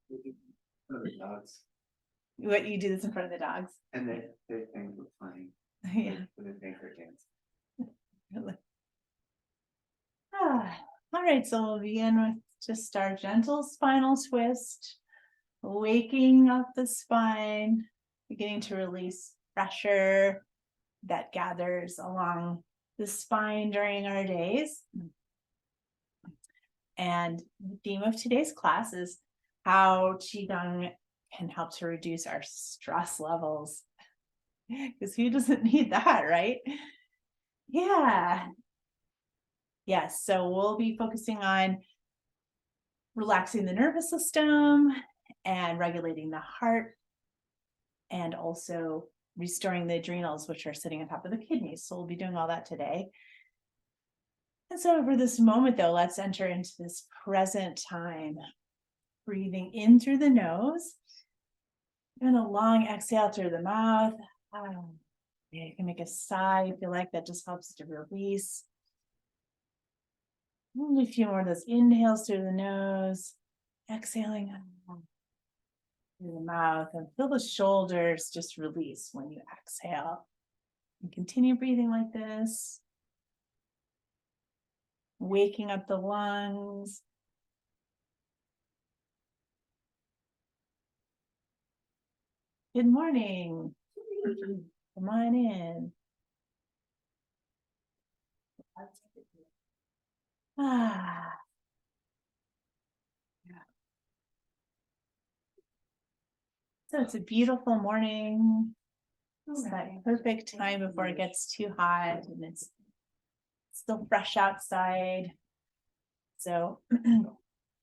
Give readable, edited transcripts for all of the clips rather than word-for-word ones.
For the dogs, What, you do this in front of the dogs? and they think we're funny. Yeah. They think we're dancing. Really. All right, so we'll begin with just our gentle spinal twist, waking up the spine, beginning to release pressure that gathers along the spine during our days. And the theme of today's class is how Qigong can help to reduce our stress levels. Because who doesn't need that, right? Yeah. Yes, so we'll be focusing on relaxing the nervous system and regulating the heart, and also restoring the adrenals, which are sitting on top of the kidneys. So we'll be doing all that today. And so for this moment, though, let's enter into this present time, breathing in through the nose and a long exhale through the mouth. Yeah, you can make a sigh if you like. That just helps to release. Only a few more of those inhales through the nose, exhaling through the mouth, and feel the shoulders just release when you exhale. And continue breathing like this, waking up the lungs. Good morning. Come on in. So it's a beautiful morning. It's that perfect time before it gets too hot and it's still fresh outside. So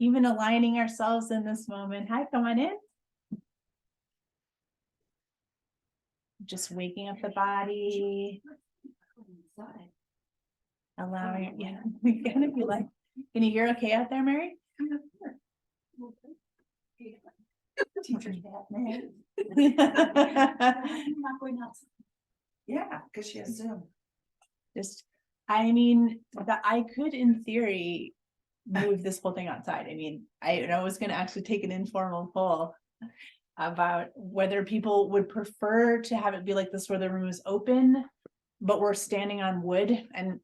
even aligning ourselves in this moment. Hi, come on in. Just waking up the body. Allowing, yeah, again, if you like. Can you hear okay out there, Mary? Teacher's bad. Yeah, because she has Zoom. Just, I mean, that I could, in theory, move this whole thing outside. I mean, I was going to actually take an informal poll about whether people would prefer to have it be like this, where the room is open, but we're standing on wood, and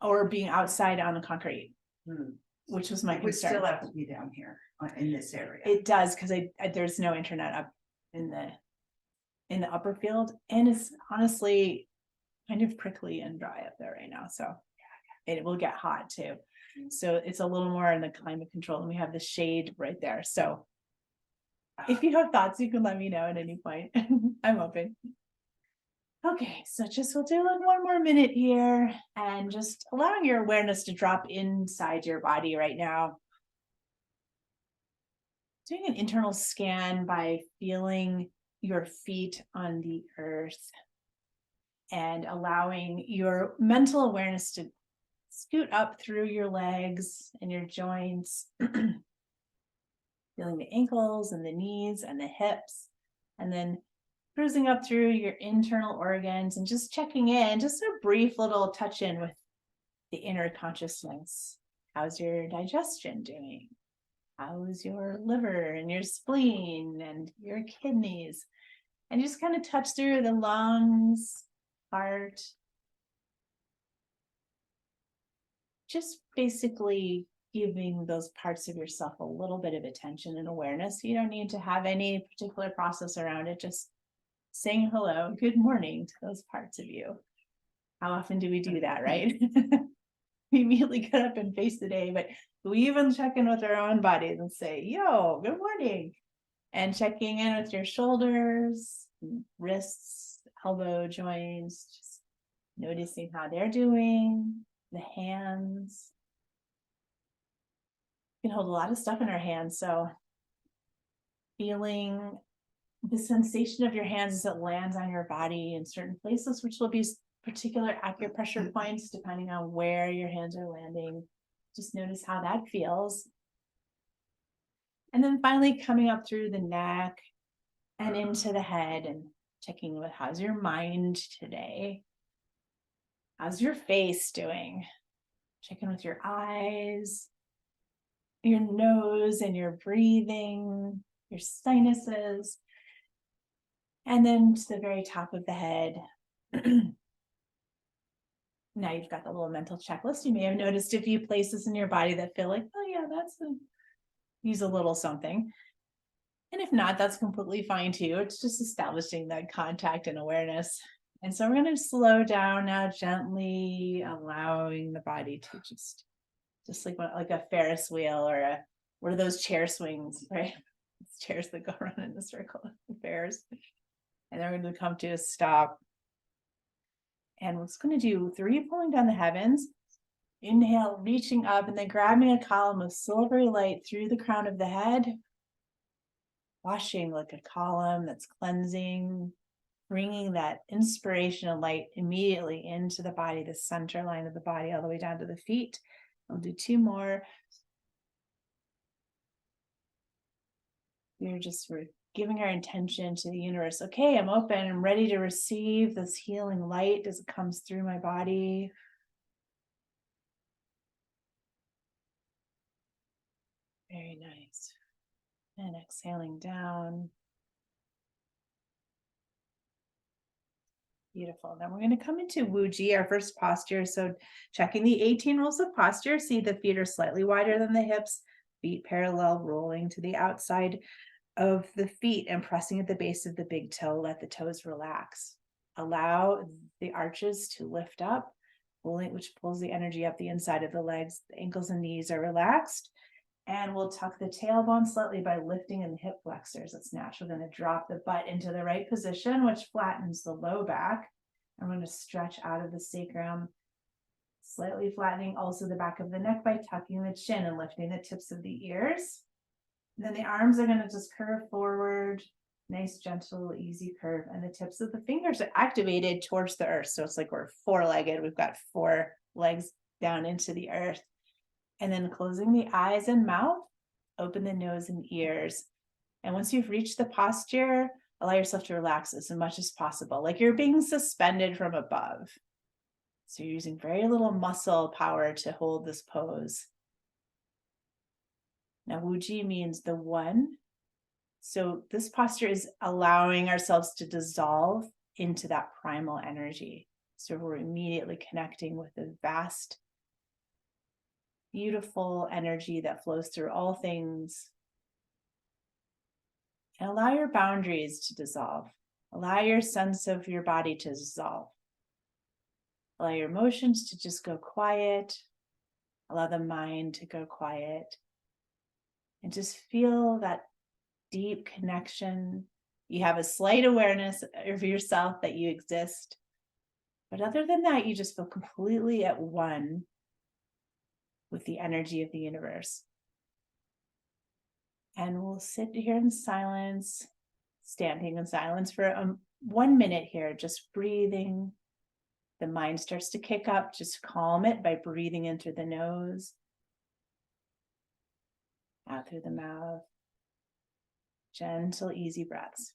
or being outside on the concrete, which was my We concern. still have to be down here in this area. It does, because there's no internet up in the upper field, and it's honestly kind of prickly and dry up there right now, so it will get hot too. So it's a little more in the climate control, and we have the shade right there. So if you have thoughts, you can let me know at any point. I'm open. Okay, so we'll do like one more minute here, and just allowing your awareness to drop inside your body right now. Doing an internal scan by feeling your feet on the earth and allowing your mental awareness to scoot up through your legs and your joints, feeling the ankles and the knees and the hips, and then cruising up through your internal organs and just checking in, just a brief little touch in with the inner consciousness. How's your digestion doing? How's your liver and your spleen and your kidneys? And just kind of touch through the lungs, heart. Just basically giving those parts of yourself a little bit of attention and awareness. You don't need to have any particular process around it. Just saying hello, good morning to those parts of you. How often do we do that, right? We immediately get up and face the day, but we even check in with our own bodies and say, yo, good morning. And checking in with your shoulders, wrists, elbow joints, just noticing how they're doing, the hands. We can hold a lot of stuff in our hands, so feeling the sensation of your hands as it lands on your body in certain places, which will be particular acupressure points depending on where your hands are landing. Just notice how that feels. And then finally coming up through the neck and into the head and checking with how's your mind today? How's your face doing? Check in with your eyes your nose and your breathing, your sinuses, and then to the very top of the head. Now you've got the little mental checklist. You may have noticed a few places in your body that feel like, oh yeah, use a little something. And if not, that's completely fine too. It's just establishing that contact and awareness. And so we're going to slow down now, gently allowing the body to just like a Ferris wheel or one of those chair swings, right? It's chairs that go around in a circle, Ferris. And then we're going to come to a stop. And we're just going to do 3 pulling down the heavens. Inhale, reaching up, and then grabbing a column of silvery light through the crown of the head. Washing like a column that's cleansing, bringing that inspirational light immediately into the body, the center line of the body, all the way down to the feet. I'll do 2 more. We're just giving our intention to the universe. Okay, I'm open. I'm ready to receive this healing light as it comes through my body. Very nice. And exhaling down. Beautiful. Then we're going to come into Wuji, our first posture. So checking the 18 rules of posture, see the feet are slightly wider than the hips, feet parallel, rolling to the outside of the feet and pressing at the base of the big toe. Let the toes relax. Allow the arches to lift up, which pulls the energy up the inside of the legs. The ankles and knees are relaxed. And we'll tuck the tailbone slightly by lifting in the hip flexors. It's natural. We're going to drop the butt into the right position, which flattens the low back. I'm going to stretch out of the sacrum, slightly flattening also the back of the neck by tucking the chin and lifting the tips of the ears. And then the arms are going to just curve forward. Nice, gentle, easy curve. And the tips of the fingers are activated towards the earth. So it's like we're 4-legged. We've got 4 legs down into the earth. And then closing the eyes and mouth, open the nose and ears. And once you've reached the posture, allow yourself to relax as much as possible, like you're being suspended from above. So you're using very little muscle power to hold this pose. Now, Wuji means the one. So this posture is allowing ourselves to dissolve into that primal energy. So we're immediately connecting with the vast, beautiful energy that flows through all things. And allow your boundaries to dissolve. Allow your sense of your body to dissolve. Allow your emotions to just go quiet. Allow the mind to go quiet. And just feel that deep connection. You have a slight awareness of yourself that you exist. But other than that, you just feel completely at one with the energy of the universe. And we'll sit here in silence, standing in silence for 1 minute here, just breathing. The mind starts to kick up, just calm it by breathing in through the nose, out through the mouth. Gentle, easy breaths.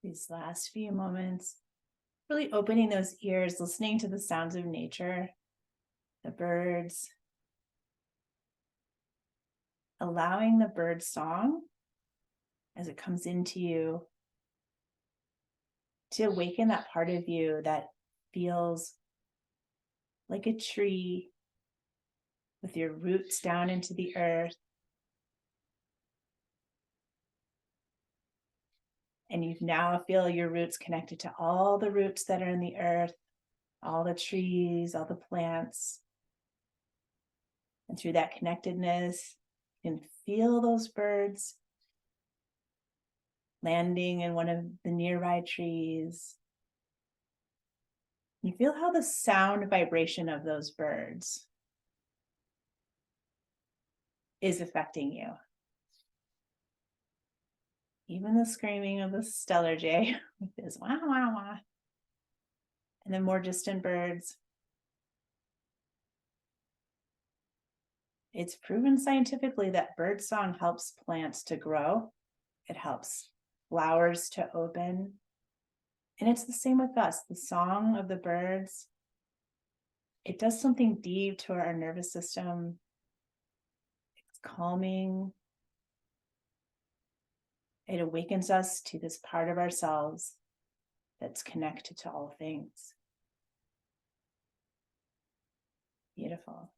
These last few moments, really opening those ears, listening to the sounds of nature, the birds, allowing the bird song as it comes into you to awaken that part of you that feels like a tree with your roots down into the earth. And you now feel your roots connected to all the roots that are in the earth, all the trees, all the plants. And through that connectedness, you can feel those birds landing in one of the nearby trees. You feel how the sound vibration of those birds is affecting you. Even the screaming of the stellar jay with this wah, wah, wah. And then more distant birds. It's proven scientifically that bird song helps plants to grow. It helps flowers to open. And it's the same with us. The song of the birds, it does something deep to our nervous system. It's calming. It awakens us to this part of ourselves that's connected to all things. Beautiful.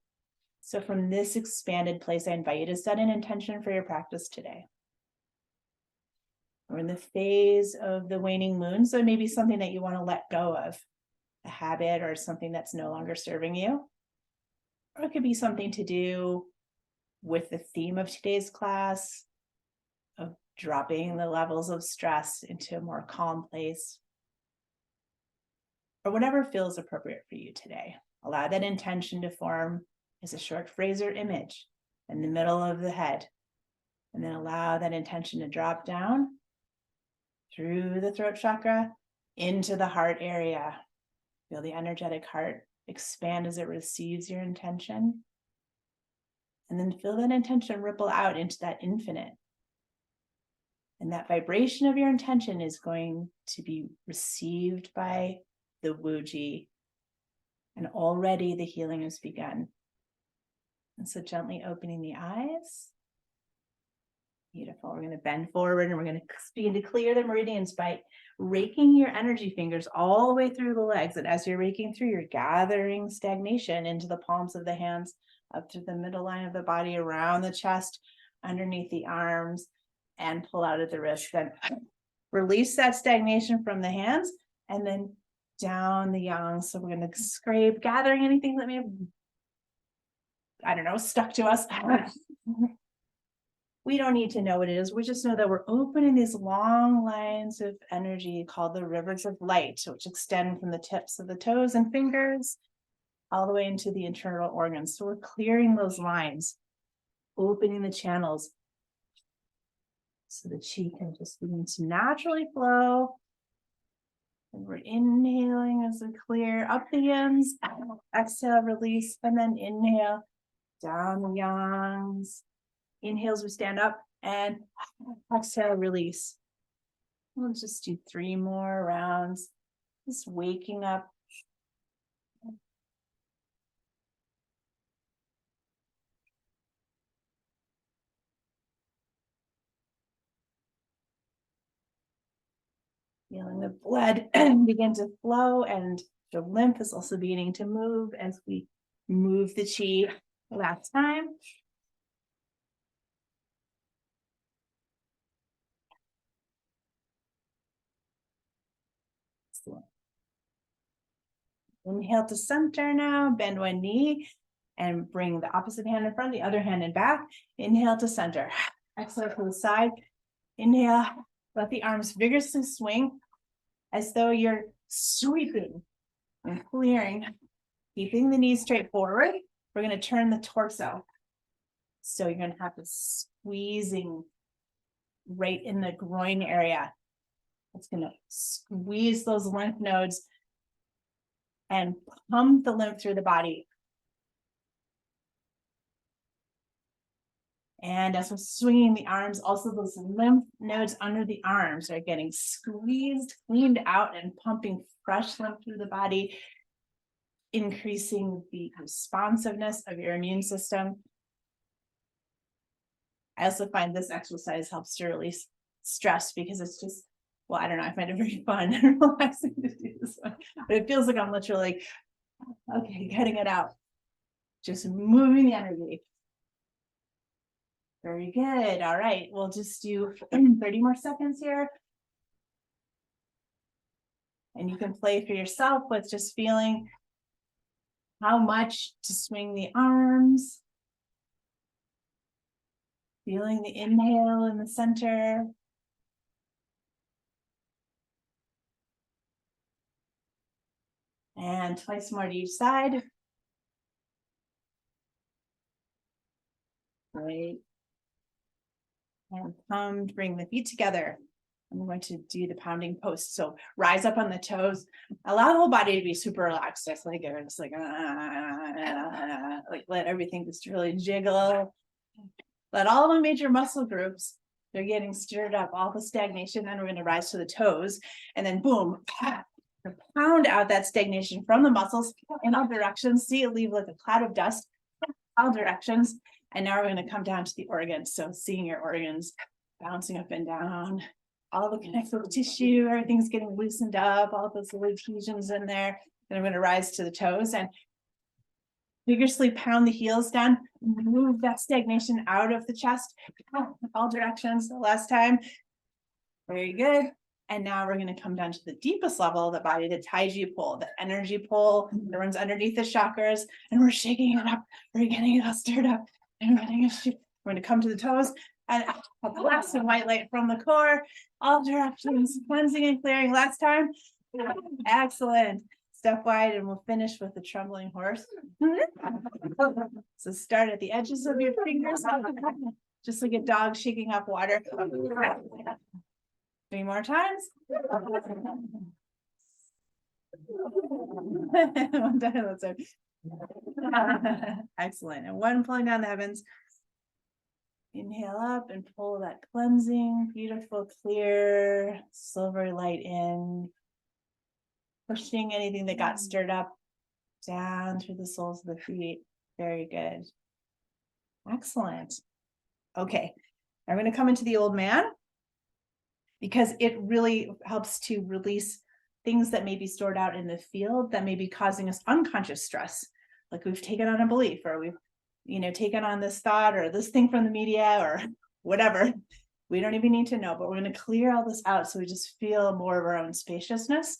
So from this expanded place, I invite you to set an intention for your practice today. We're in the phase of the waning moon, so it may be something that you want to let go of, a habit or something that's no longer serving you. Or it could be something to do with the theme of today's class, of dropping the levels of stress into a more calm place, or whatever feels appropriate for you today. Allow that intention to form as a short phrase or image in the middle of the head, and then allow that intention to drop down through the throat chakra into the heart area. Feel the energetic heart expand as it receives your intention. And then feel that intention ripple out into that infinite. And that vibration of your intention is going to be received by the Wuji. And already the healing has begun. And so gently opening the eyes. Beautiful. We're going to bend forward and we're going to begin to clear the meridians by raking your energy fingers all the way through the legs. And as you're raking through, you're gathering stagnation into the palms of the hands, up through the middle line of the body, around the chest, underneath the arms, and pull out at the wrist. Then release that stagnation from the hands and then down the yang. So we're going to scrape, gathering anything that may have, stuck to us. We don't need to know what it is. We just know that we're opening these long lines of energy called the rivers of light, which extend from the tips of the toes and fingers all the way into the internal organs. So we're clearing those lines, opening the channels so the chi can just begin to naturally flow. And we're inhaling as we clear up the yins, exhale, release, and then inhale down the yangs. Inhales, we stand up, and exhale, release. We'll just do 3 more rounds. Just waking up. Feeling the blood begin to flow, and the lymph is also beginning to move as we move the chi last time. Inhale to center now, bend one knee and bring the opposite hand in front, the other hand in back. Inhale to center. Exhale to the side. Inhale, let the arms vigorously swing as though you're sweeping and clearing, keeping the knees straight forward. We're going to turn the torso. So you're going to have this squeezing right in the groin area. It's going to squeeze those lymph nodes and pump the lymph through the body. And as we're swinging the arms, also those lymph nodes under the arms are getting squeezed, cleaned out, and pumping fresh lymph through the body, increasing the responsiveness of your immune system. I also find this exercise helps to release stress because it's just, well, I don't know, I find it very fun and relaxing to do this one. But it feels like I'm literally like, okay, getting it out. Just moving the energy. Very good. All right, we'll just do 30 more seconds here. And you can play for yourself with just feeling how much to swing the arms, Feeling the inhale in the center. And twice more to each side. Great. And come, bring the feet together. I'm going to do the pounding post. So rise up on the toes. Allow the whole body to be super relaxed. Just like like let everything just really jiggle. Let all the major muscle groups, they're getting stirred up, all the stagnation. Then we're going to rise to the toes and then boom, pound out that stagnation from the muscles in all directions. See it leave like a cloud of dust, all directions. And now we're going to come down to the organs. So seeing your organs bouncing up and down, all the connective tissue, everything's getting loosened up, all those little adhesions in there. Then I'm going to rise to the toes and vigorously pound the heels down, move that stagnation out of the chest, all directions. The last time. Very good. And now we're going to come down to the deepest level of the body, the Taiji pull, the energy pull that runs underneath the chakras, and we're shaking it up. We're getting it all stirred up. And we're going to come to the toes and a blast of white light from the core, all directions, cleansing and clearing. Last time. Excellent. Step wide and we'll finish with the trembling horse. So start at the edges of your fingers, just like a dog shaking up water. 3 more times. One time, that's it. Excellent. And one pulling down the heavens. Inhale up and pull that cleansing, beautiful, clear, silvery light in. Pushing anything that got stirred up down through the soles of the feet. Very good. Excellent. Okay, I'm going to come into the old man because it really helps to release things that may be stored out in the field that may be causing us unconscious stress. Like we've taken on a belief or we've, taken on this thought or this thing from the media or whatever. We don't even need to know, but we're going to clear all this out so we just feel more of our own spaciousness.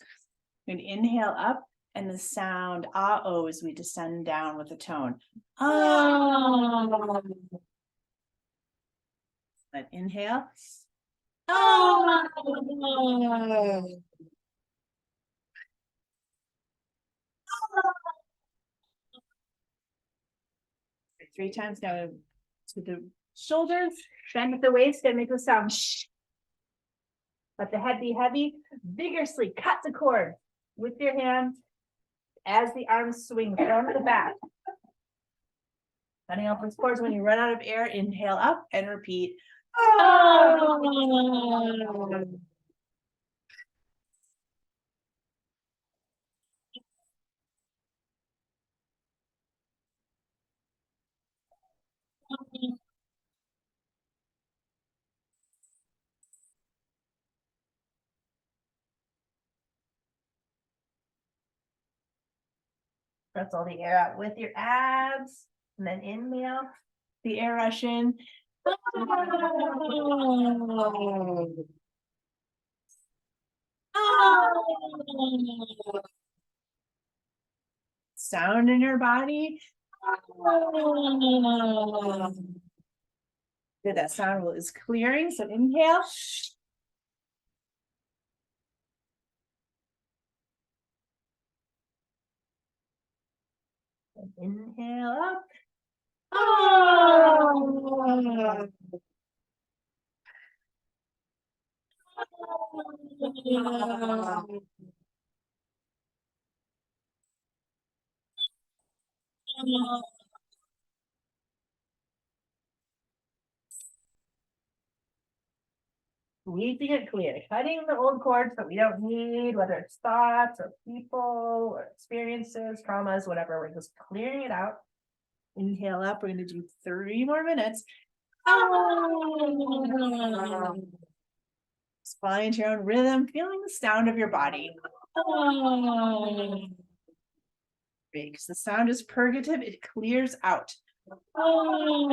And inhale up and the sound ah-oh as we descend down with the tone. Oh. But inhale. Oh. 3 times now to the shoulders, bend at the waist and make the sound shh. Let the head be heavy. Vigorously cut the cord with your hand as the arms swing from the back. Cutting off those cords. When you run out of air, inhale up and repeat. Oh. Press all the air out with your abs, and then inhale, the air rush in. Oh. Oh. Sound in your body. Oh. Good, that sound is clearing. So inhale. And inhale up. Oh. Sweeping it clear, cutting the old cords that we don't need, whether it's thoughts or people or experiences, traumas, whatever. We're just clearing it out. Inhale up. We're going to do 3 more minutes. Oh. Just follow into your own rhythm, feeling the sound of your body. Oh. Great, because the sound is purgative, it clears out. Oh.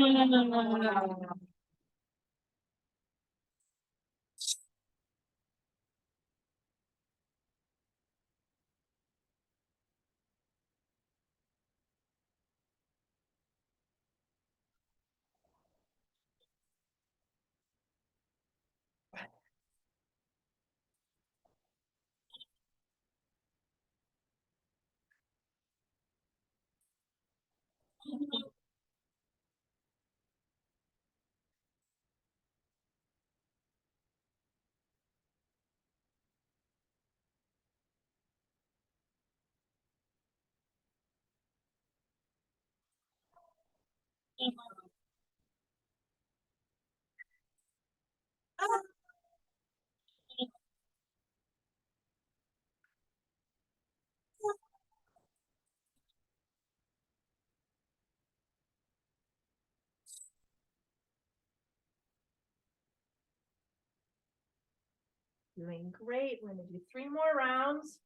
Doing great. We're gonna do 3 more rounds.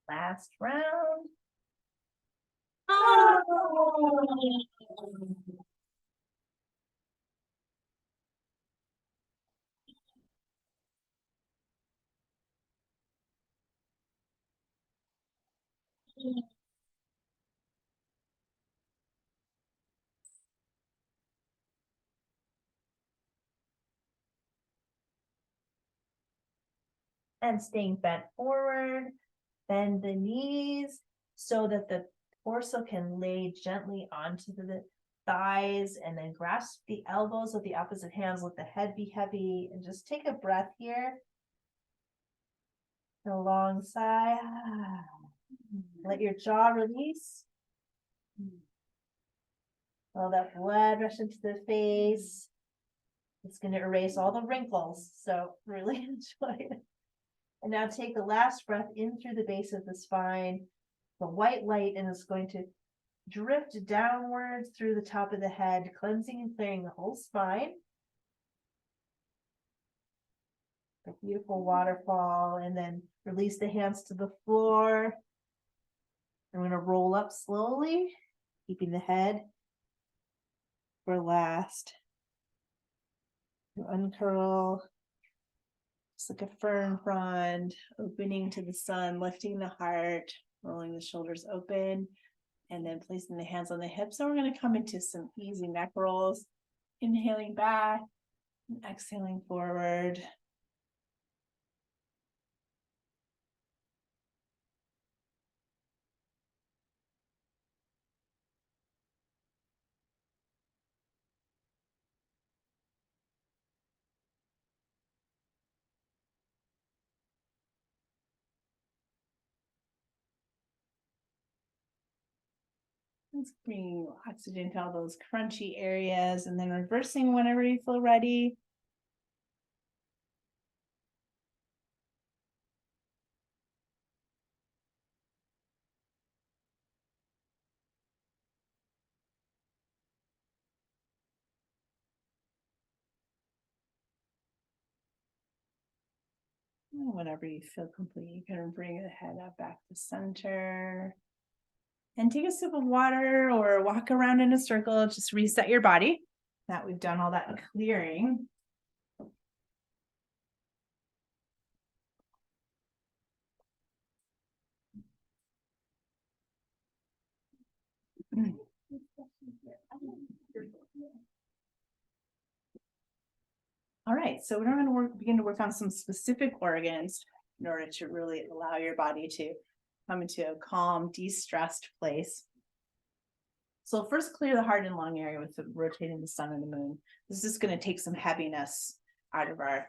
Last round. And staying bent forward, bend the knees so that the torso can lay gently onto the thighs, and then grasp the elbows with the opposite hands, let the head be heavy, and just take a breath here. A long sigh. Let your jaw release. All that blood rush into the face. It's going to erase all the wrinkles, so really enjoy it. And now take the last breath in through the base of the spine, the white light, and it's going to drift downwards through the top of the head, cleansing and clearing the whole spine. A beautiful waterfall, and then release the hands to the floor. I'm going to roll up slowly, keeping the head for last. Uncurl, just like a fern frond, opening to the sun, lifting the heart, rolling the shoulders open, and then placing the hands on the hips. So we're going to come into some easy neck rolls, inhaling back and exhaling forward. It's bringing oxygen to all those crunchy areas, and then reversing whenever you feel ready. And whenever you feel complete, you can bring the head up back to center. And take a sip of water or walk around in a circle, just reset your body. Now we've done all that clearing. All right, so we're going to begin to work on some specific organs in order to really allow your body to come into a calm, de-stressed place. So first, clear the heart and lung area with the rotating the sun and the moon. This is going to take some heaviness out of our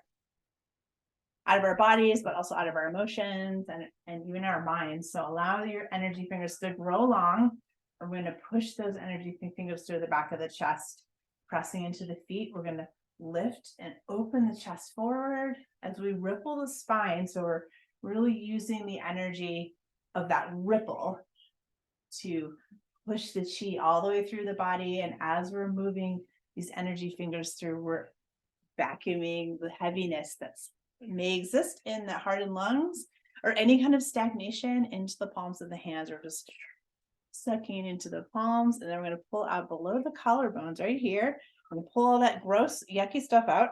bodies, but also out of our emotions and even our minds. So allow your energy fingers to grow long. We're going to push those energy fingers through the back of the chest, pressing into the feet. We're going to lift and open the chest forward as we ripple the spine. So we're really using the energy of that ripple to push the chi all the way through the body. And as we're moving these energy fingers through, we're vacuuming the heaviness that's may exist in the heart and lungs, or any kind of stagnation into the palms of the hands, or just sucking into the palms. And then we're going to pull out below the collarbones right here. We're going to pull all that gross, yucky stuff out.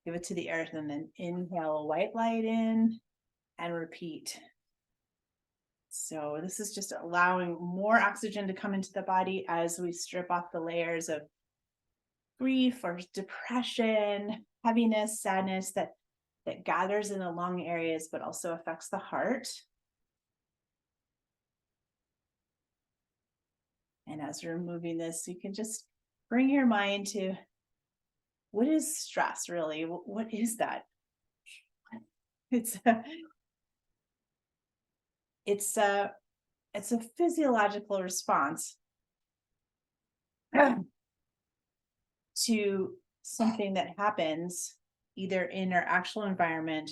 Give it to the earth, and then inhale a white light in and repeat. So this is just allowing more oxygen to come into the body as we strip off the layers of grief or depression, heaviness, sadness that gathers in the lung areas, but also affects the heart. And as we're moving this, you can just bring your mind to, what is stress really? What is that? It's a physiological response to something that happens either in our actual environment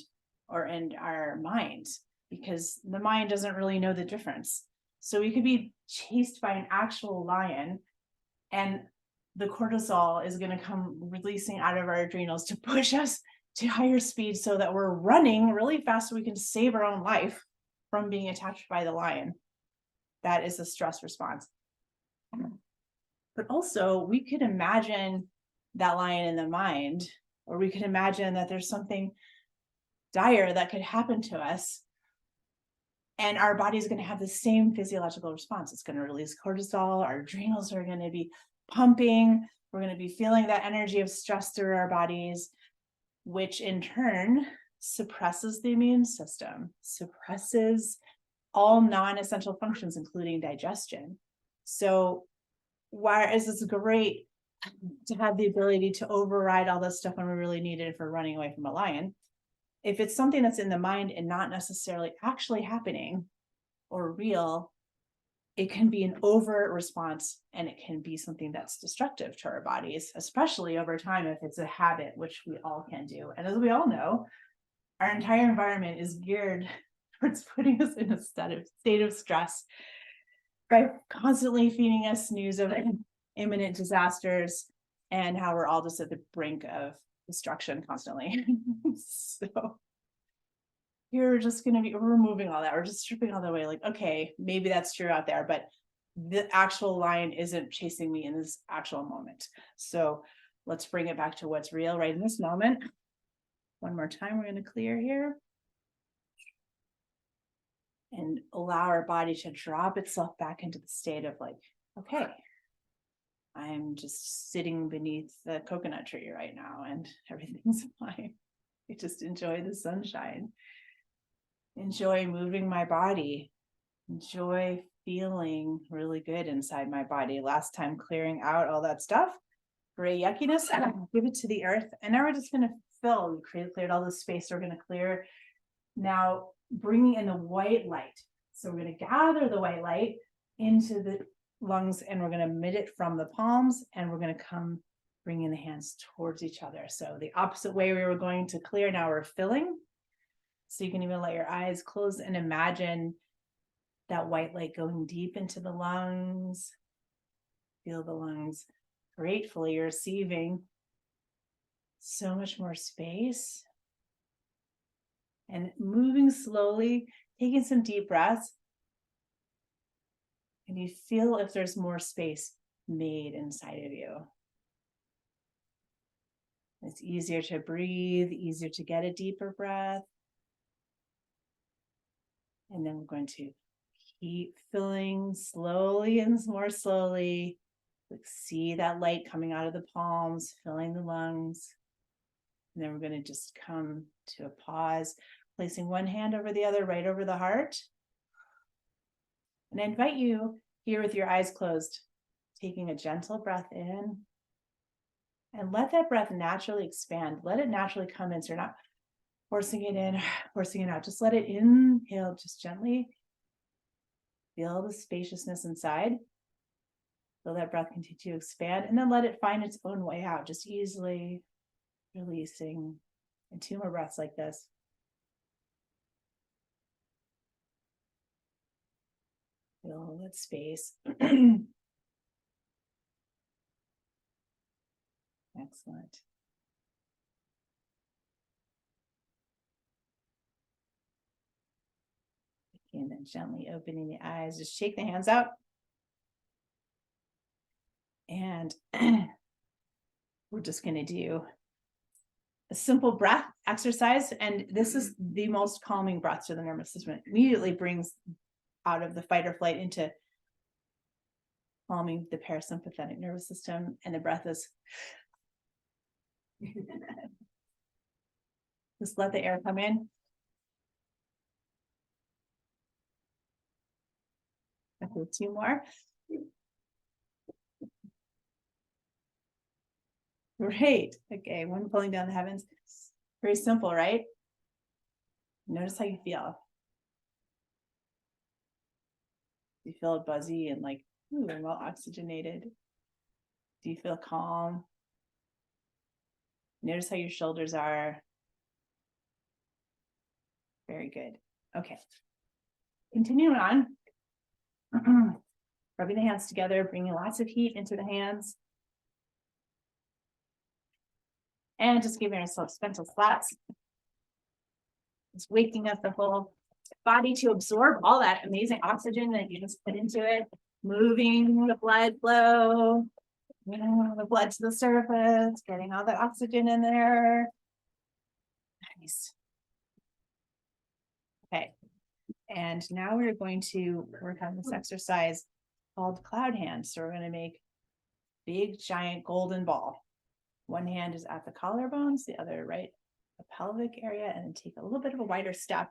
or in our minds, because the mind doesn't really know the difference. So we could be chased by an actual lion, and the cortisol is going to come releasing out of our adrenals to push us to higher speed so that we're running really fast so we can save our own life from being attacked by the lion. That is a stress response. But also, we could imagine that lion in the mind, or we could imagine that there's something dire that could happen to us, and our body is going to have the same physiological response. It's going to release cortisol. Our adrenals are going to be pumping. We're going to be feeling that energy of stress through our bodies, which in turn suppresses the immune system, suppresses all non-essential functions, including digestion. So whereas it's great to have the ability to override all this stuff when we really need it if we're running away from a lion, if it's something that's in the mind and not necessarily actually happening or real, it can be an overt response, and it can be something that's destructive to our bodies, especially over time if it's a habit, which we all can do. And as we all know, our entire environment is geared towards putting us in a state of stress by constantly feeding us news of imminent disasters and how we're all just at the brink of destruction constantly. So you're just going to be removing all that. We're just stripping all that away. Like, okay, maybe that's true out there, but the actual lion isn't chasing me in this actual moment. So let's bring it back to what's real right in this moment. One more time, we're going to clear here. And allow our body to drop itself back into the state of like, okay, I'm just sitting beneath the coconut tree right now and everything's fine. I just enjoy the sunshine. Enjoy moving my body. Enjoy feeling really good inside my body. Last time clearing out all that stuff, gray yuckiness, give it to the earth. And now we're just going to fill. We cleared all the space. We're going to clear now, bringing in the white light. So we're going to gather the white light into the lungs, and we're going to emit it from the palms, and we're going to come bringing the hands towards each other. So the opposite way we were going to clear, now we're filling. So you can even let your eyes close and imagine that white light going deep into the lungs. Feel the lungs gratefully receiving so much more space. And moving slowly, taking some deep breaths. And you feel if there's more space made inside of you. It's easier to breathe, easier to get a deeper breath. And then we're going to keep filling slowly and more slowly. Like, see that light coming out of the palms, filling the lungs. And then we're going to just come to a pause, placing one hand over the other, right over the heart. And I invite you here with your eyes closed, taking a gentle breath in, and let that breath naturally expand. Let it naturally come in. So you're not forcing it in, forcing it out. Just let it inhale just gently. Feel the spaciousness inside. Feel that breath continue to expand, and then let it find its own way out, just easily releasing. And 2 more breaths like this. Feel that space. Excellent. And then gently opening the eyes, just shake the hands out. And we're just going to do a simple breath exercise. And this is the most calming breath to the nervous system. It immediately brings out of the fight or flight into calming the parasympathetic nervous system. And the breath is just let the air come in. Okay, 2 more. Great. Okay, one pulling down the heavens. Very simple, right? Notice how you feel. Do you feel buzzy and like, ooh, I'm well oxygenated? Do you feel calm? Notice how your shoulders are. Very good. Okay. Continuing on. Rubbing the hands together, bringing lots of heat into the hands. And just giving ourselves gentle slaps. Just waking up the whole body to absorb all that amazing oxygen that you just put into it. Moving the blood flow. The blood to the surface, getting all the oxygen in there. Nice. Okay. And now we're going to work on this exercise called cloud hands. So we're going to make big, giant golden ball. One hand is at the collarbones, the other right, the pelvic area, and then take a little bit of a wider step.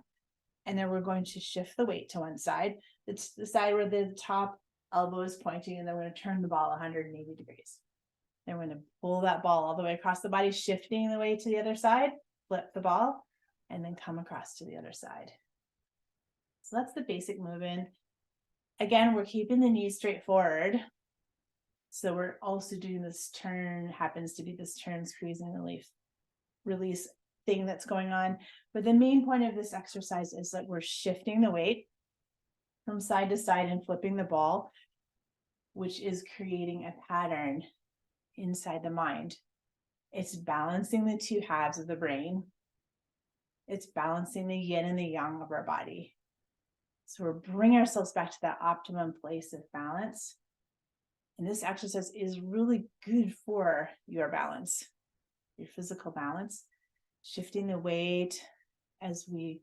And then we're going to shift the weight to one side. It's the side where the top elbow is pointing, and then we're going to turn the ball 180 degrees. Then we're going to pull that ball all the way across the body, shifting the weight to the other side, flip the ball, and then come across to the other side. So that's the basic movement. Again, we're keeping the knees straight forward. So we're also doing this turn, happens to be this turn, squeeze and release thing that's going on. But the main point of this exercise is that we're shifting the weight from side to side and flipping the ball, which is creating a pattern inside the mind. It's balancing the 2 halves of the brain. It's balancing the yin and the yang of our body. So we're bringing ourselves back to that optimum place of balance. And this exercise is really good for your balance, your physical balance. Shifting the weight as we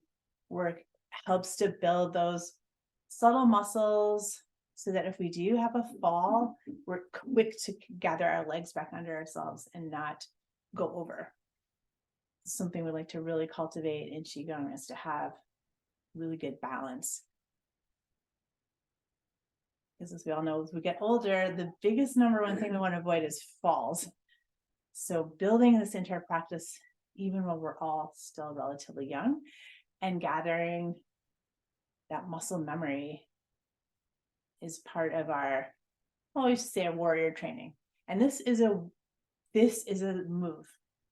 work helps to build those subtle muscles so that if we do have a fall, we're quick to gather our legs back under ourselves and not go over. Something we like to really cultivate in Qigong is to have really good balance. Because as we all know, as we get older, the biggest number one thing we want to avoid is falls. So building this into our practice, even when we're all still relatively young, and gathering that muscle memory is part of our, I always say, our warrior training. And this is a move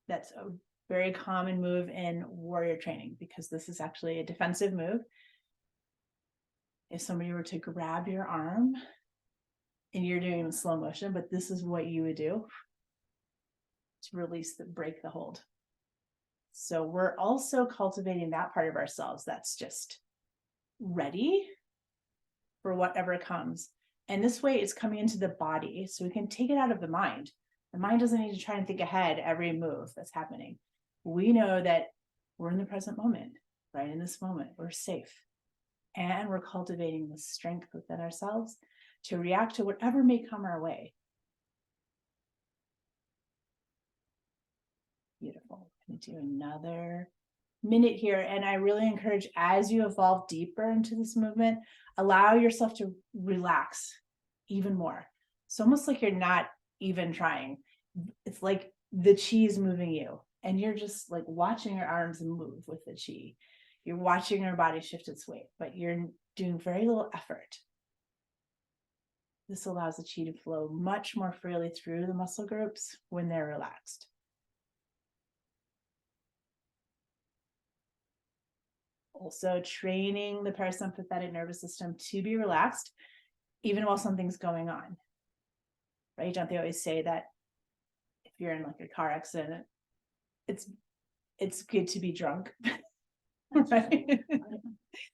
that's a very common move in warrior training, because this is actually a defensive move. If somebody were to grab your arm and you're doing it in slow motion, but this is what you would do to release break the hold. So we're also cultivating that part of ourselves that's just ready for whatever comes. And this way it's coming into the body, so we can take it out of the mind. The mind doesn't need to try and think ahead every move that's happening. We know that we're in the present moment, right? In this moment, we're safe. And we're cultivating the strength within ourselves to react to whatever may come our way. Beautiful. I'm going to do another minute here. And I really encourage, as you evolve deeper into this movement, allow yourself to relax even more. It's almost like you're not even trying. It's like the chi is moving you, and you're just like watching your arms move with the chi. You're watching your body shift its weight, but you're doing very little effort. This allows the chi to flow much more freely through the muscle groups when they're relaxed. Also training the parasympathetic nervous system to be relaxed, even while something's going on. Right? Don't they always say that if you're in like a car accident, it's good to be drunk. Right?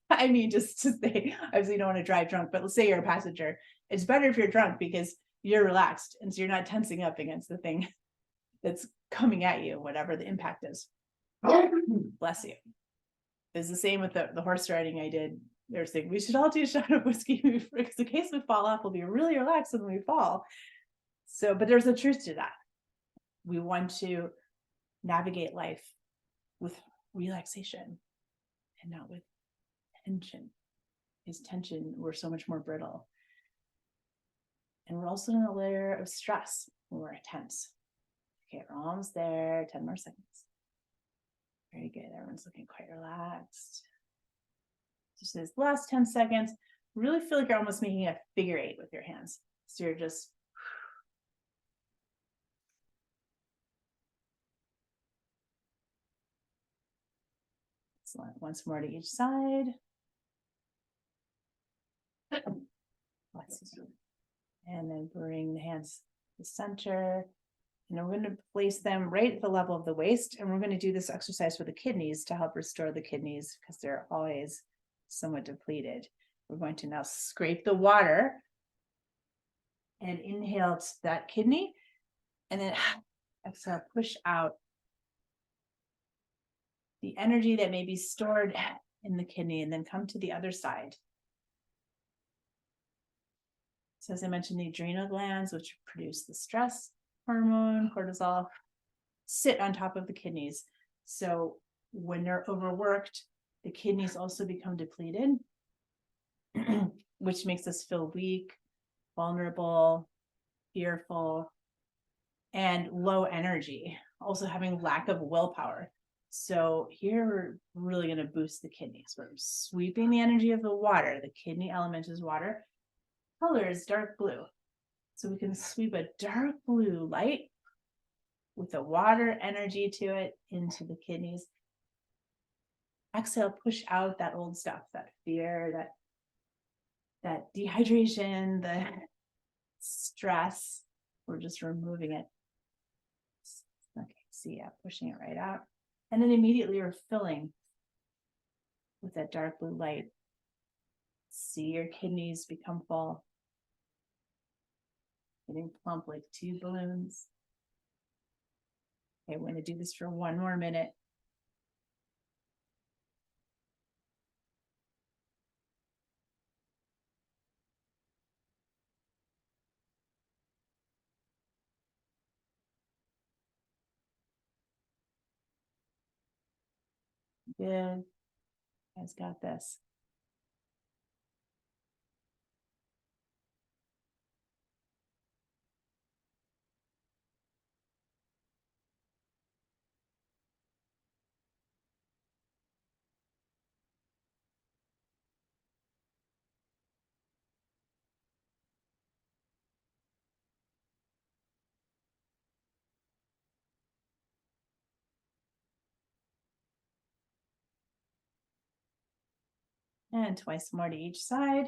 I mean, just to say, obviously you don't want to drive drunk, but let's say you're a passenger. It's better if you're drunk because you're relaxed and so you're not tensing up against the thing that's coming at you, whatever the impact is. Bless you. It's the same with the horse riding I did. They're saying we should all do a shot of whiskey because in case we fall off, we'll be really relaxed when we fall. So, but there's a truth to that. We want to navigate life with relaxation and not with tension. Because tension, we're so much more brittle. And we're also in a layer of stress when we're tense. Okay, we're almost there. 10 more seconds. Very good. Everyone's looking quite relaxed. Just this last 10 seconds, really feel like you're almost making a figure 8 with your hands. So you're just excellent. Once more to each side. And then bring the hands to the center. And we're going to place them right at the level of the waist. And we're going to do this exercise for the kidneys to help restore the kidneys because they're always somewhat depleted. We're going to now scrape the water and inhale to that kidney. And then exhale, push out the energy that may be stored in the kidney and then come to the other side. So as I mentioned, the adrenal glands, which produce the stress hormone, cortisol, sit on top of the kidneys. So when they're overworked, the kidneys also become depleted, which makes us feel weak, vulnerable, fearful, and low energy, also having lack of willpower. So here we're really going to boost the kidneys. We're sweeping the energy of the water. The kidney element is water. Color is dark blue. So we can sweep a dark blue light with the water energy to it into the kidneys. Exhale, push out that old stuff, that fear, that dehydration, the stress. We're just removing it. Okay, see, yeah, pushing it right out. And then immediately you're filling with that dark blue light. See your kidneys become full. Getting plump like 2 balloons. Okay, we're going to do this for 1 more minute. Good. You guys got this. And twice more to each side.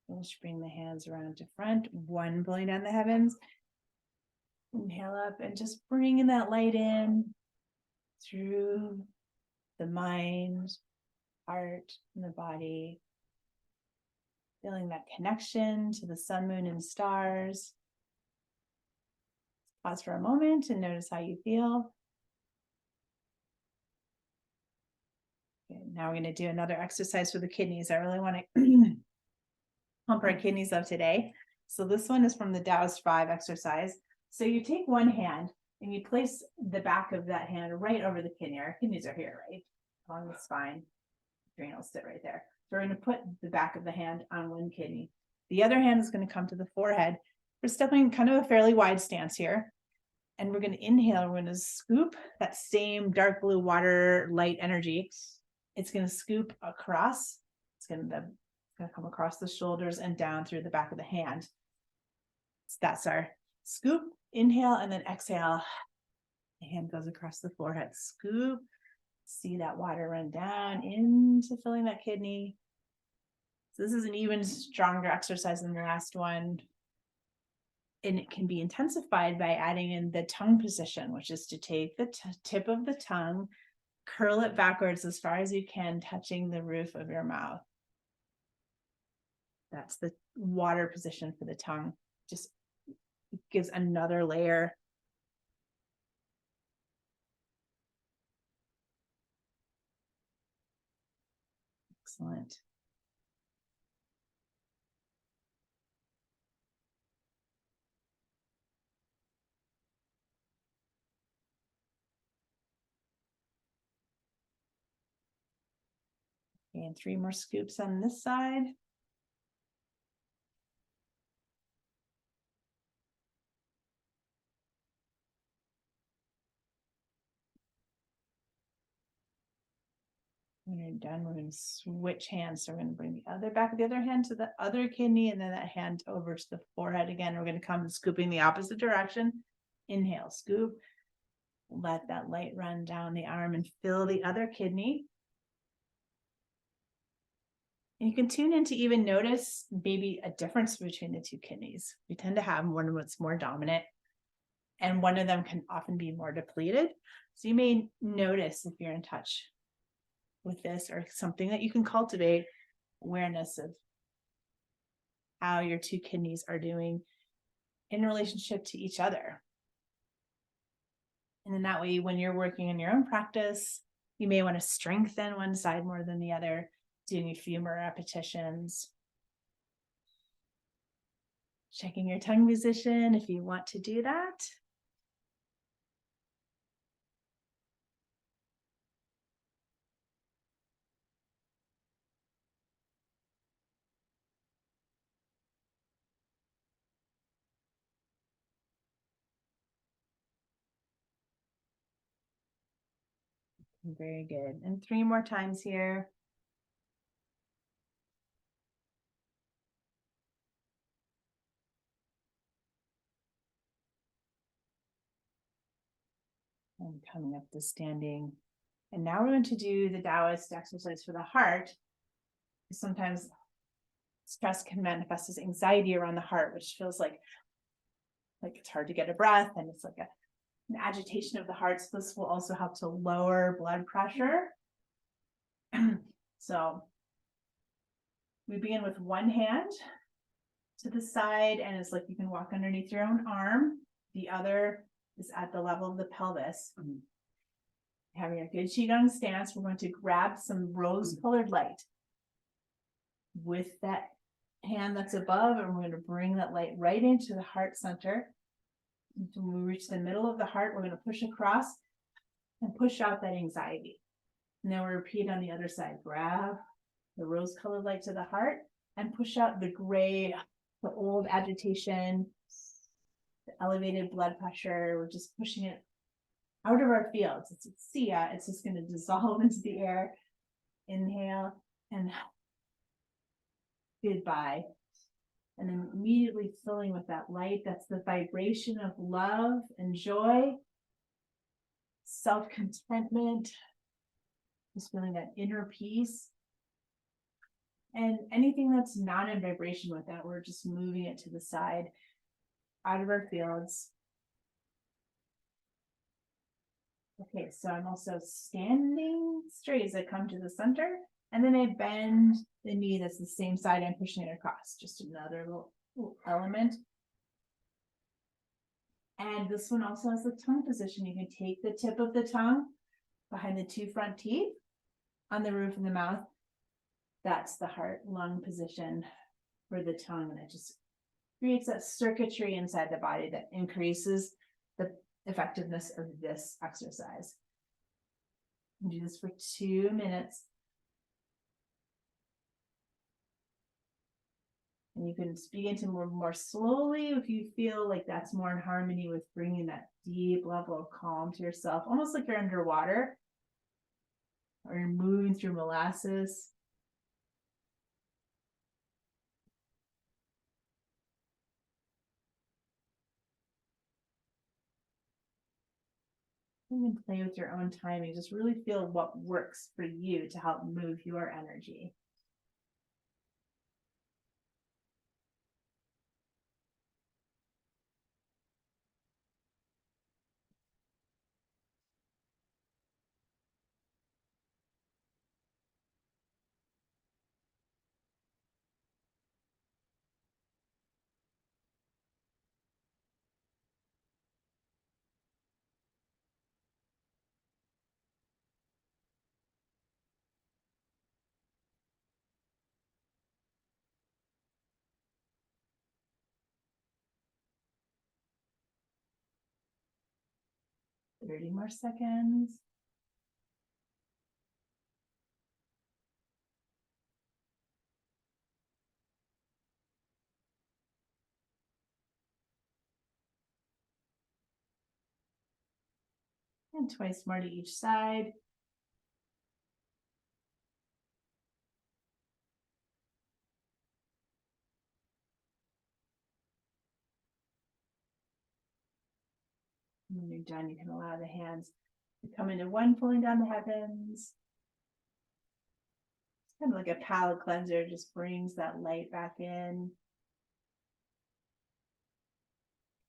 Finish, bring the hands around to front, 1 blowing down the heavens. Inhale up and just bringing that light in through the mind, heart, and the body. Feeling that connection to the sun, moon, and stars. Pause for a moment and notice how you feel. Okay, now we're going to do another exercise for the kidneys. I really want to pump our kidneys up today. So this one is from the Taoist 5 exercise. So you take one hand and you place the back of that hand right over the kidney. Our kidneys are here, right? Along the spine. Adrenals sit right there. So we're going to put the back of the hand on one kidney. The other hand is going to come to the forehead. We're stepping kind of a fairly wide stance here. And we're going to inhale. We're going to scoop that same dark blue water light energy. It's going to scoop across. It's going to come across the shoulders and down through the back of the hand. So that's our scoop, inhale, and then exhale. The hand goes across the forehead. Scoop. See that water run down into filling that kidney. So this is an even stronger exercise than the last one. And it can be intensified by adding in the tongue position, which is to take the tip of the tongue, curl it backwards as far as you can, touching the roof of your mouth. That's the water position for the tongue. Just gives another layer. Excellent. And 3 more scoops on this side. When you're done, we're going to switch hands. So we're going to bring the other back of the other hand to the other kidney, and then that hand over to the forehead again. We're going to come scooping the opposite direction. Inhale, scoop. Let that light run down the arm and fill the other kidney. And you can tune in to even notice maybe a difference between the 2 kidneys. We tend to have one that's more dominant, and one of them can often be more depleted. So you may notice if you're in touch with this, or something that you can cultivate awareness of how your 2 kidneys are doing in relationship to each other. And then that way, when you're working in your own practice, you may want to strengthen one side more than the other, doing a few more repetitions. Checking your tongue position if you want to do that. Very good. And 3 more times here. And coming up to standing. And now we're going to do the Taoist exercise for the heart. Sometimes stress can manifest as anxiety around the heart, which feels like it's hard to get a breath, and it's like an agitation of the heart. So this will also help to lower blood pressure. So we begin with one hand to the side, and it's like you can walk underneath your own arm. The other is at the level of the pelvis. Having a good Qigong stance, we're going to grab some rose-colored light with that hand that's above, and we're going to bring that light right into the heart center. When we reach the middle of the heart, we're going to push across and push out that anxiety. And then we'll repeat on the other side. Grab the rose-colored light to the heart and push out the gray, the old agitation, the elevated blood pressure. We're just pushing it out of our fields. It's Sia. It's just going to dissolve into the air. Inhale and goodbye. And then immediately filling with that light. That's the vibration of love and joy, self-contentment, just feeling that inner peace. And anything that's not in vibration with that, we're just moving it to the side, out of our fields. Okay, so I'm also standing straight as I come to the center, and then I bend the knee that's the same side I'm pushing it across. Just another little element. And this one also has the tongue position. You can take the tip of the tongue behind the 2 front teeth on the roof of the mouth. That's the heart-lung position for the tongue, and it just creates that circuitry inside the body that increases the effectiveness of this exercise. You do this for 2 minutes. And you can begin to move more slowly if you feel like that's more in harmony with bringing that deep level of calm to yourself, almost like you're underwater or you're moving through molasses. You can play with your own timing. Just really feel what works for you to help move your energy. 30 more seconds. And twice more to each side. And when you're done, you can allow the hands to come into one, pulling down the heavens. It's kind of like a palate cleanser, just brings that light back in.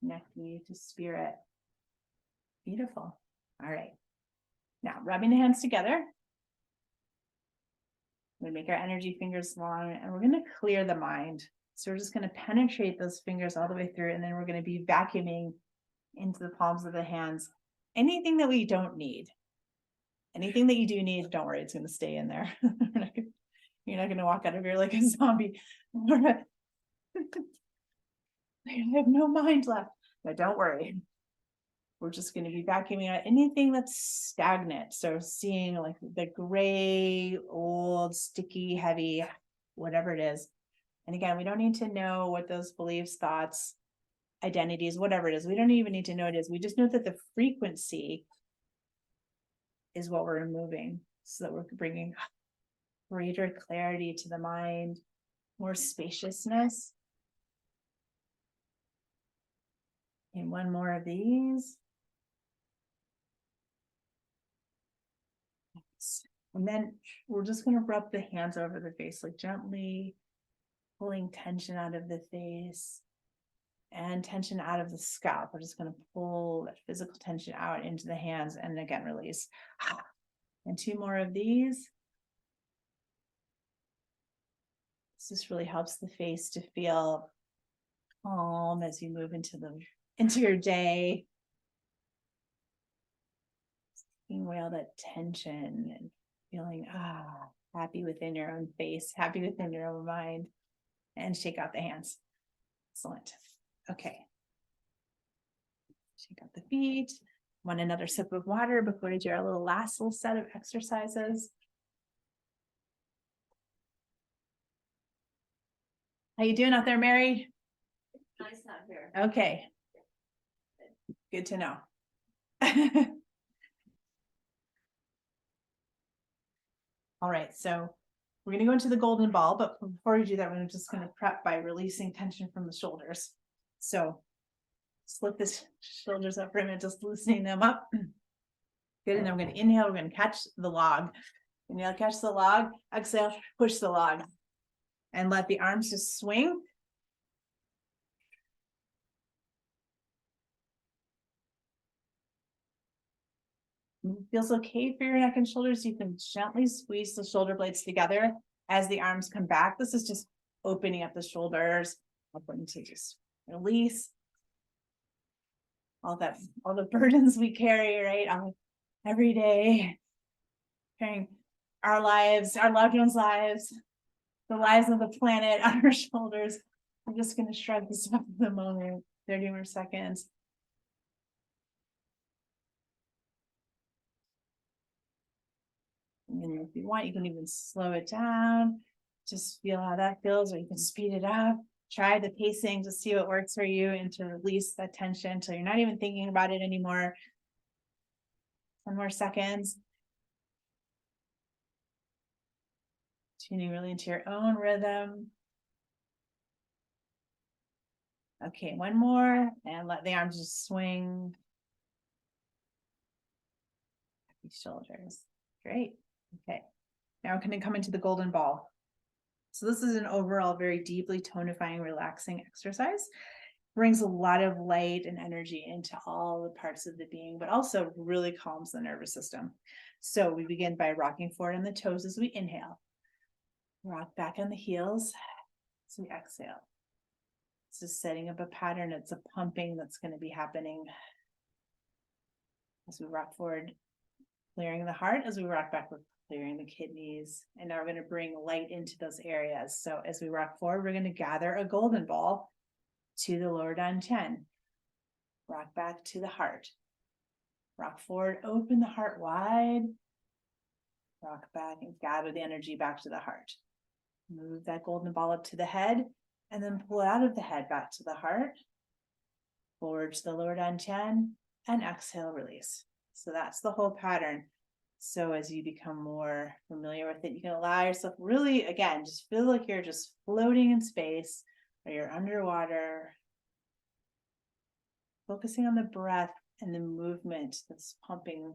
Connecting you to spirit. Beautiful. All right. Now, rubbing the hands together. We make our energy fingers long, and we're going to clear the mind. So we're just going to penetrate those fingers all the way through, and then we're going to be vacuuming into the palms of the hands. Anything that we don't need. Anything that you do need, don't worry, it's going to stay in there. You're not going to walk out of here like a zombie. I have no mind left. No, don't worry. We're just going to be vacuuming out anything that's stagnant. So seeing like the gray, old, sticky, heavy, whatever it is. And again, we don't need to know what those beliefs, thoughts, identities, whatever it is. We don't even need to know what it is. We just know that the frequency is what we're removing, so that we're bringing greater clarity to the mind, more spaciousness. And one more of these. And then we're just going to rub the hands over the face, like gently pulling tension out of the face and tension out of the scalp. We're just going to pull that physical tension out into the hands and again, release. And two more of these. This really helps the face to feel calm as you move into your day. Taking away all that tension and feeling happy within your own face, happy within your own mind, and shake out the hands. Excellent. Okay. Shake out the feet. Want another sip of water before we do our last little set of exercises. How you doing out there, Mary? Nice out here. Okay. Good to know. All right, so we're going to go into the golden ball, but before we do that, we're just going to prep by releasing tension from the shoulders. So slip the shoulders up for a minute, just loosening them up. Good, and then we're going to inhale, we're going to catch the log. Inhale, catch the log, exhale, push the log. And let the arms just swing. If it feels okay for your neck and shoulders, you can gently squeeze the shoulder blades together as the arms come back. This is just opening up the shoulders, helping to just release all the burdens we carry, right? Every day, carrying our lives, our loved ones' lives, the lives of the planet on our shoulders. I'm just going to shrug this off for the moment. 30 more seconds. And if you want, you can even slow it down. Just feel how that feels, or you can speed it up. Try the pacing to see what works for you and to release that tension until you're not even thinking about it anymore. 10 more seconds. Tuning really into your own rhythm. Okay, one more, and let the arms just swing. Happy shoulders. Great. Okay, now we're going to come into the golden ball. So this is an overall very deeply tonifying, relaxing exercise. Brings a lot of light and energy into all the parts of the being, but also really calms the nervous system. So we begin by rocking forward on the toes as we inhale. Rock back on the heels as we exhale. It's just setting up a pattern. It's a pumping that's going to be happening as we rock forward, clearing the heart. As we rock back, we're clearing the kidneys. And now we're going to bring light into those areas. So as we rock forward, we're going to gather a golden ball to the lower dantian. Rock back to the heart. Rock forward, open the heart wide. Rock back and gather the energy back to the heart. Move that golden ball up to the head and then pull it out of the head back to the heart. Forward to the lower dantian and exhale, release. So that's the whole pattern. So as you become more familiar with it, you can allow yourself really, again, just feel like you're just floating in space or you're underwater, focusing on the breath and the movement that's pumping,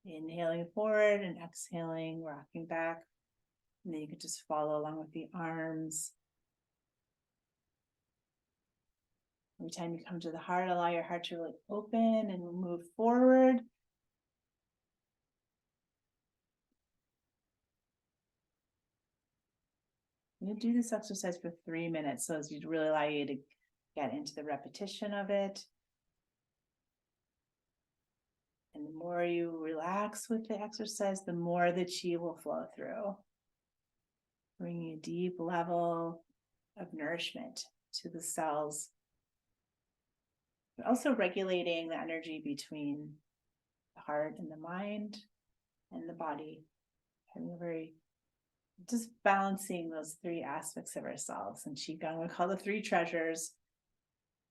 inhaling forward and exhaling, rocking back. And then you can just follow along with the arms. Every time you come to the heart, allow your heart to really open and move forward. I'm going to do this exercise for 3 minutes, so as you really allow you to get into the repetition of it. And the more you relax with the exercise, the more the chi will flow through, bringing a deep level of nourishment to the cells, but also regulating the energy between the heart and the mind and the body, having a very just balancing those three aspects of ourselves. And Qigong we call the three treasures,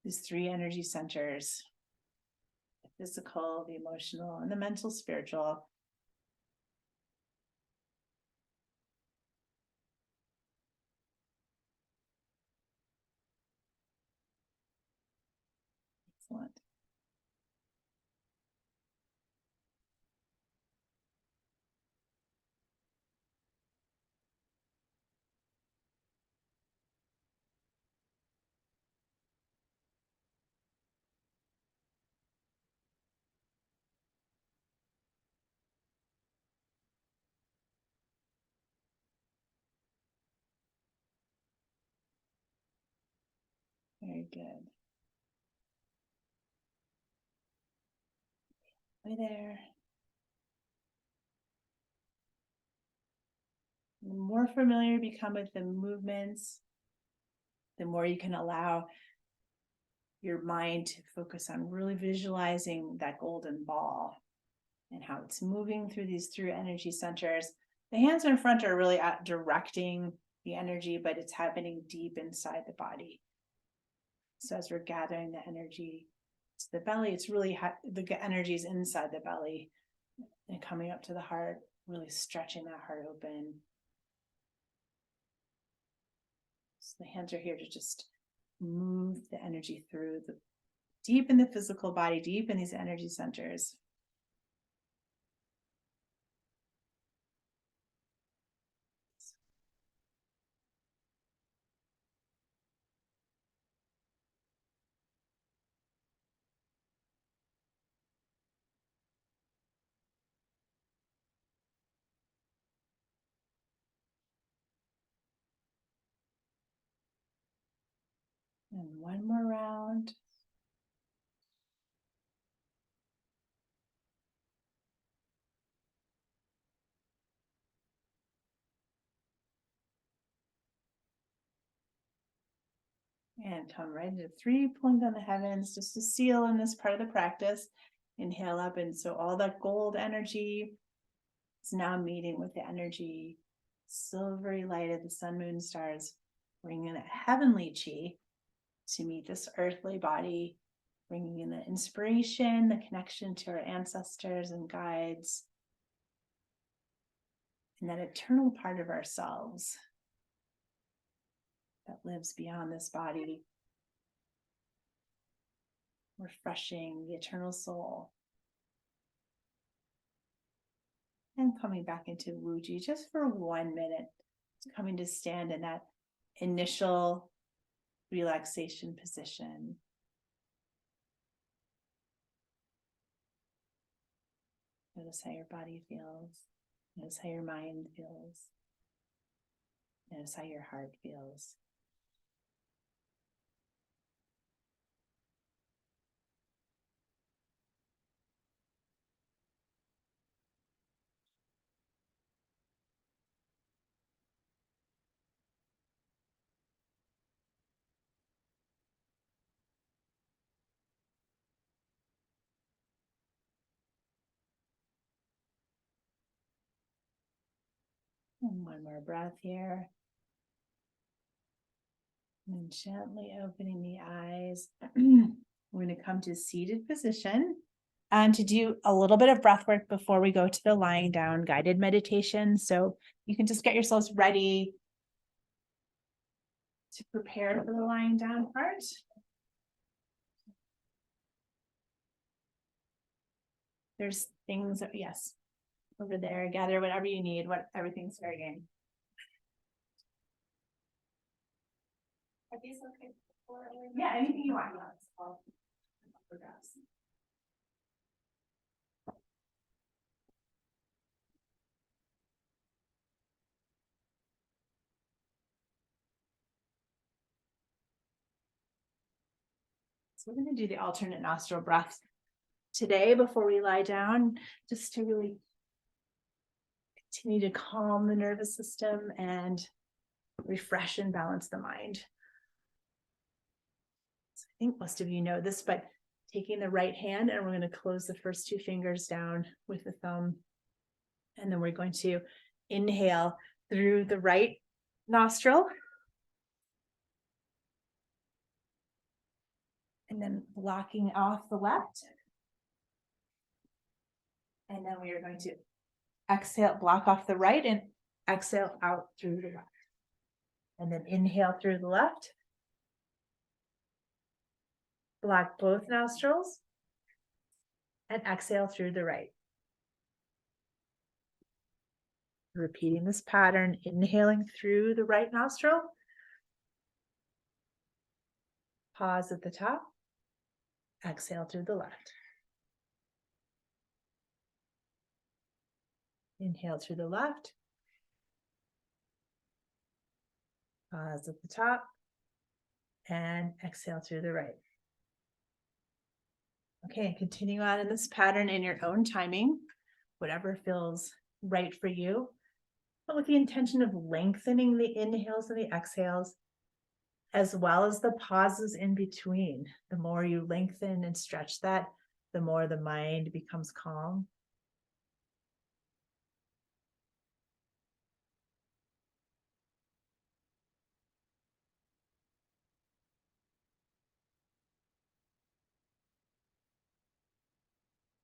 these three energy centers: the physical, the emotional, and the mental, spiritual. Excellent. Very good. Right there. The more familiar you become with the movements, the more you can allow your mind to focus on really visualizing that golden ball and how it's moving through these three energy centers. The hands in front are really at directing the energy, but it's happening deep inside the body. So as we're gathering the energy to the belly, it's really the energy is inside the belly and coming up to the heart, really stretching that heart open. So the hands are here to just move the energy through the deep in the physical body, deep in these energy centers. And one more round. And come right into three, pulling down the heavens, just to seal in this part of the practice. Inhale up, and so all that gold energy is now meeting with the energy, silvery light of the sun, moon, stars, bringing that heavenly chi to meet this earthly body, bringing in the inspiration, the connection to our ancestors and guides, and that eternal part of ourselves that lives beyond this body, refreshing the eternal soul. And coming back into Wuji just for 1 minute, coming to stand in that initial relaxation position. Notice how your body feels. Notice how your mind feels. Notice how your heart feels. And one more breath here. And gently opening the eyes. We're going to come to seated position and to do a little bit of breath work before we go to the lying down guided meditation. So you can just get yourselves ready to prepare for the lying down part. There's things, yes, over there. Gather whatever you need, everything's fair game. Are these okay? Yeah, anything you want. So we're going to do the alternate nostril breath today before we lie down, just to really continue to calm the nervous system and refresh and balance the mind. So I think most of you know this, but taking the right hand, and we're going to close the first two fingers down with the thumb. And then we're going to inhale through the right nostril. And then blocking off the left. And then we are going to exhale, block off the right, and exhale out through the left. And then inhale through the left. Block both nostrils. And exhale through the right. Repeating this pattern, inhaling through the right nostril. Pause at the top. Exhale through the left. Inhale through the left. Pause at the top. And exhale through the right. Okay, continue on in this pattern in your own timing, whatever feels right for you, but with the intention of lengthening the inhales and the exhales, as well as the pauses in between. The more you lengthen and stretch that, the more the mind becomes calm.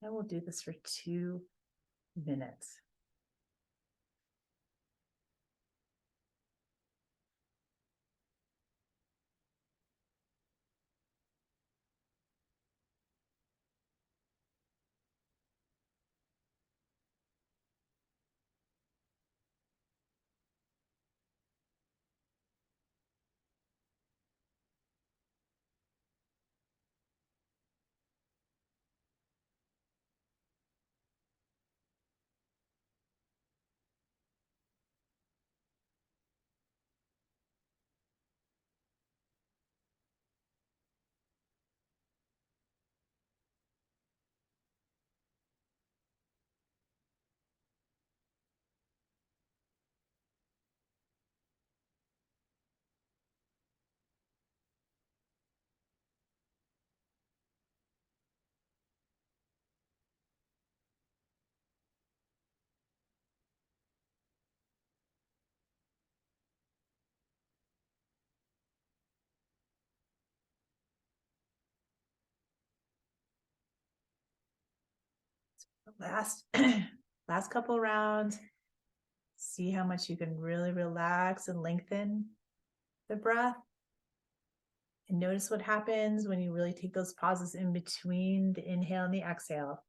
And we'll do this for 2 minutes. Last couple rounds. See how much you can really relax and lengthen the breath. And notice what happens when you really take those pauses in between the inhale and the exhale.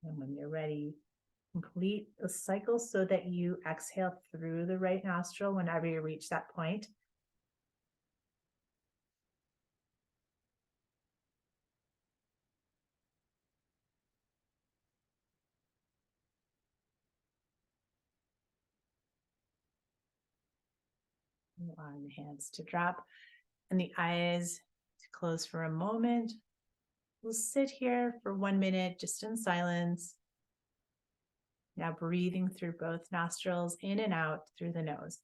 And when you're ready, complete the cycle so that you exhale through the right nostril whenever you reach that point. Allowing the hands to drop and the eyes to close for a moment. We'll sit here for 1 minute just in silence, Now breathing through both nostrils, in and out through the nose.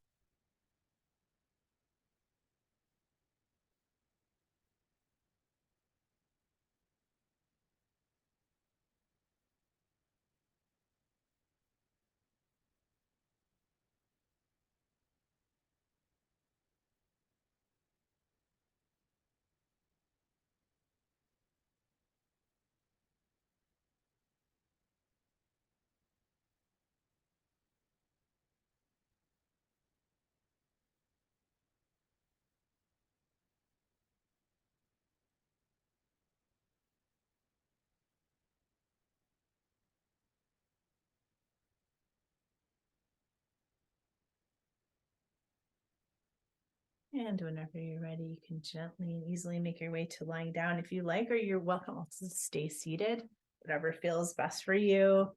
And whenever you're ready, you can gently and easily make your way to lying down if you like, or you're welcome also to stay seated, whatever feels best for you.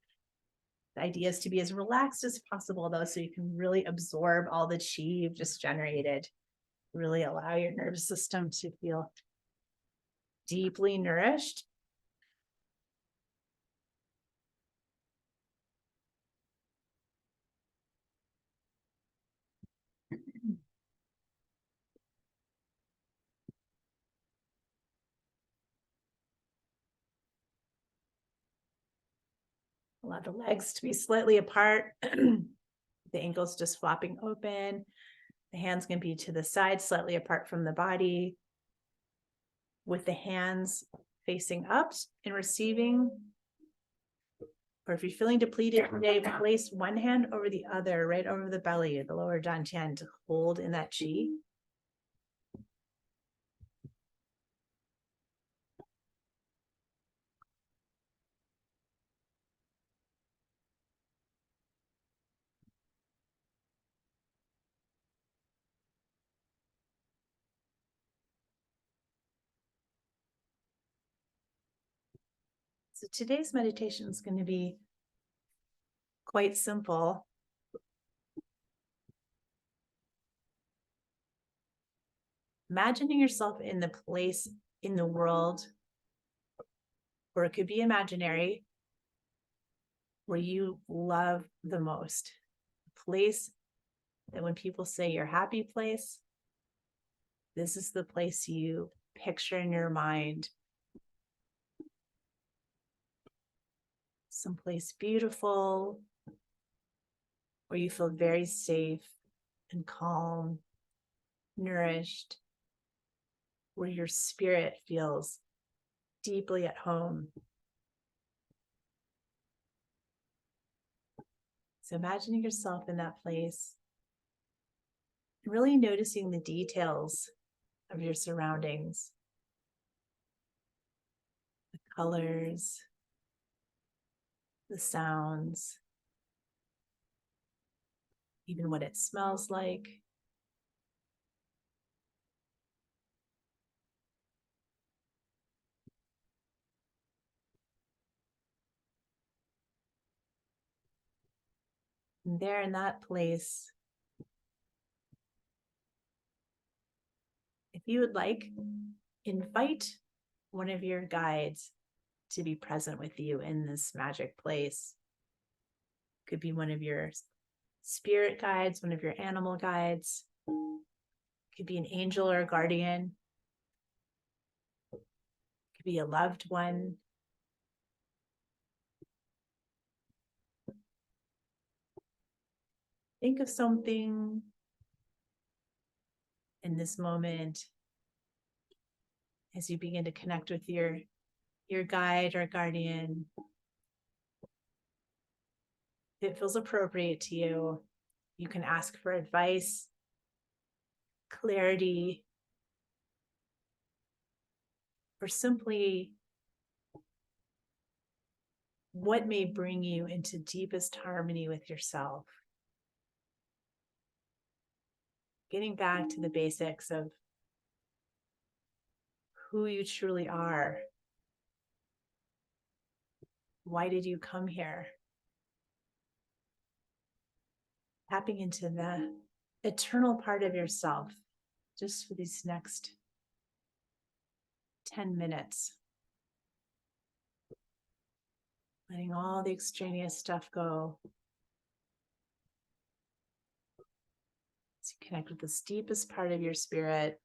The idea is to be as relaxed as possible, though, so you can really absorb all the chi you've just generated. Really allow your nervous system to feel deeply nourished. Allow the legs to be slightly apart. The ankles just flopping open. The hands can be to the side, slightly apart from the body. With the hands facing up and receiving. Or if you're feeling depleted today, place one hand over the other, right over the belly, the lower dantian, to hold in that chi. So today's meditation is going to be quite simple. Imagining yourself in the place in the world, or it could be imaginary, where you love the most. A place that when people say your happy place, this is the place you picture in your mind. Someplace beautiful, where you feel very safe and calm, nourished, where your spirit feels deeply at home. So imagining yourself in that place, and really noticing the details of your surroundings, the colors, the sounds, even what it smells like. And there in that place, if you would like, invite one of your guides to be present with you in this magic place. Could be one of your spirit guides, one of your animal guides. Could be an angel or a guardian. Could be a loved one. Think of something in this moment as you begin to connect with your guide or guardian. If it feels appropriate to you, you can ask for advice, clarity, or simply what may bring you into deepest harmony with yourself. Getting back to the basics of who you truly are. Why did you come here? Tapping into the eternal part of yourself just for these next 10 minutes. Letting all the extraneous stuff go. So you connect with this deepest part of your spirit.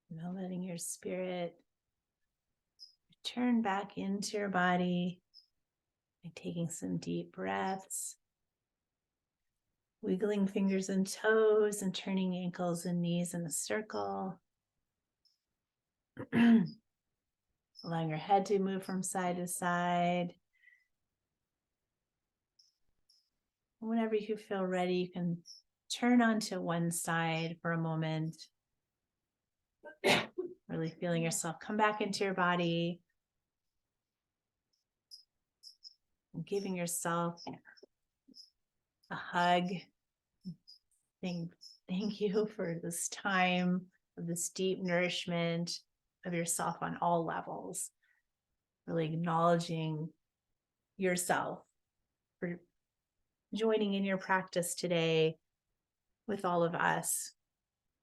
Now letting your spirit return back into your body by taking some deep breaths, wiggling fingers and toes and turning ankles and knees in a circle. Allowing your head to move from side to side. Whenever you feel ready, you can turn onto one side for a moment. Really feeling yourself come back into your body. And giving yourself a hug. Thank you for this time of this deep nourishment of yourself on all levels. Really acknowledging yourself for joining in your practice today with all of us,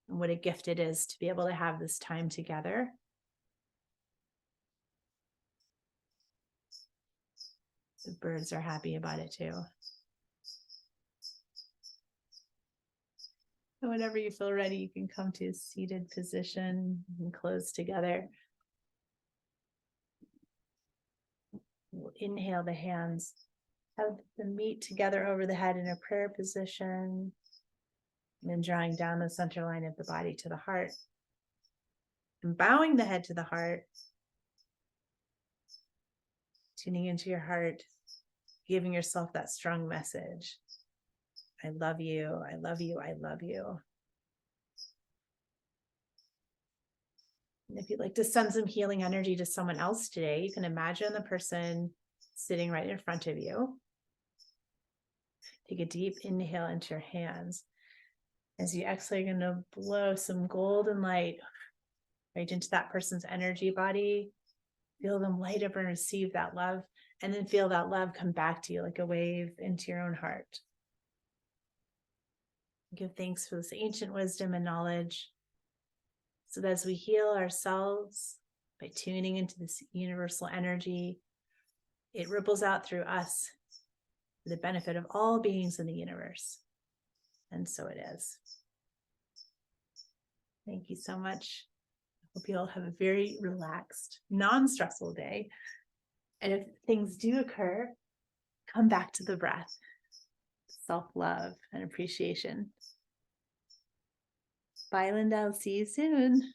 and what a gift it is to be able to have this time together. The birds are happy about it too. And whenever you feel ready, you can come to a seated position and close together. We'll inhale the hands, have them meet together over the head in a prayer position, and then drawing down the center line of the body to the heart, and bowing the head to the heart, tuning into your heart, giving yourself that strong message. I love you, I love you, I love you. And if you'd like to send some healing energy to someone else today, you can imagine the person sitting right in front of you. Take a deep inhale into your hands. As you exhale, you're going to blow some golden light right into that person's energy body. Feel them light up and receive that love, and then feel that love come back to you like a wave into your own heart. Give thanks for this ancient wisdom and knowledge, so that as we heal ourselves by tuning into this universal energy, it ripples out through us for the benefit of all beings in the universe. And so it is. Thank you so much. I hope you all have a very relaxed, non-stressful day. And if things do occur, come back to the breath, self-love and appreciation. Bye, Linda. I'll see you soon.